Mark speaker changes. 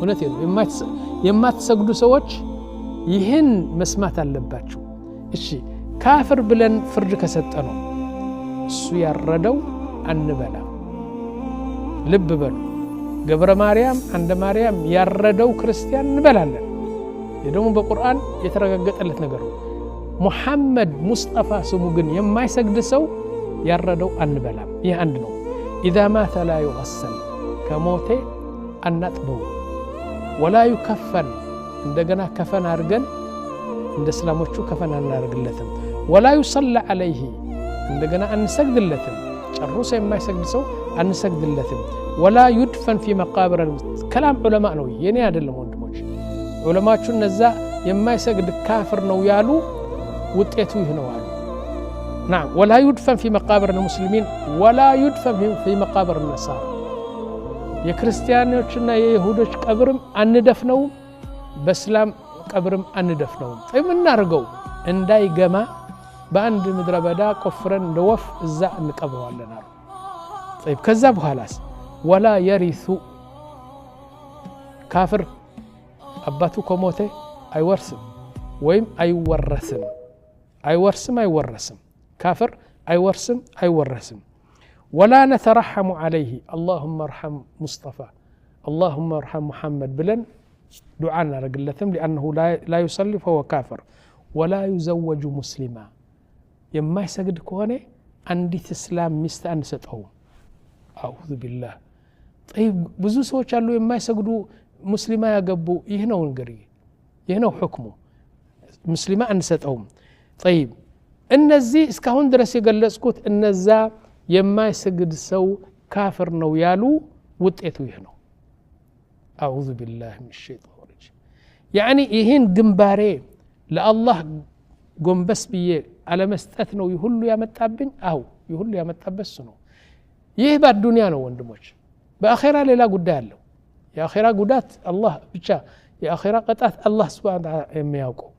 Speaker 1: እውነቴ ነው የማትሰግዱ ሰዎች ይህን መስማት አለባችሁ እሺ ካፍር ብለን ፍርድ ከሰጠነው እሱ ያረደው አንበላ ልብ በሉ ገብረ ማርያም አንደ ማርያም ያረደው ክርስቲያን እንበላለን የደሙ በቁርአን የተረጋገጠለት ነገር ነው ሙሐመድ ሙስጠፋ ስሙ ግን የማይሰግድ ሰው ያረደው አንበላም ይህ አንድ ነው اذا مات لا يغسل ከሞቴ አናጥበው ولا يكفن እንደገና ከፈን አርገን እንደ እስላሞቹ ከፈን አናርግለትም ولا يصلى عليه እንደገና አንሰግድለትም ጨርሶ የማይሰግድ ሰው አንሰግድለትም ولا يدفن في مقابر كلام علماء ነው የኔ አይደለም ወንድሞች ዑለማዎቹ እነዛ የማይሰግድ ካፍር ነው ያሉ ውጤቱ ይህ ነው አሉ نعم ولا يدفن في مقابر المسلمين ولا يدفن في مقابر النصارى የክርስቲያኖችና የይሁዶች ቀብርም አንደፍነው በእስላም ቀብርም አንደፍነው ምናርገው እንዳይገማ በአንድ ምድረ በዳ ቆፍረን እንደወፍ እዛ እንቀብረዋለን አሉ طيب ከዛ በኋላስ ولا يرث ካፍር አባቱ ከሞተ አይወርስም ወይም አይወርስም كافر አይወርስም አይወረስም ولا نترحم عليه اللهم ارحم مصطفى اللهم ارحم محمد بلن دعاء نرجلتهم لانه لا يصلي فهو كافر ولا يزوج مسلما يما يسجد كونه عندي اسلام ሚስት አንሰጠው اعوذ بالله طيب ብዙ ሰዎች አሉ የማይሰግዱ ሙስሊማ ያገቡ ይህ ነው እንግዲህ ይህ ነው ሁክሙ ሙስሊማ አንሰጠው طيب እነዚህ እስካሁን ድረስ የገለጽኩት እነዛ የማይሰግድ ሰው ካፍር ነው ያሉ ውጤቱ ይህ ነው اعوذ بالله من الشيطان الرجيم يعني ይህን ግንባሬ ለአላህ ጎንበስ ብዬ አለመስጠት ነው ይሁሉ ያመጣብኝ አው ይሁሉ ያመጣበስ ነው ይህ በዱንያ ነው ወንድሞች በአኺራ ሌላ ጉዳይ አለው የአኺራ ጉዳት አላህ ብቻ የአኺራ ቅጣት አላህ Subhanahu Wa Ta'ala የሚያውቀው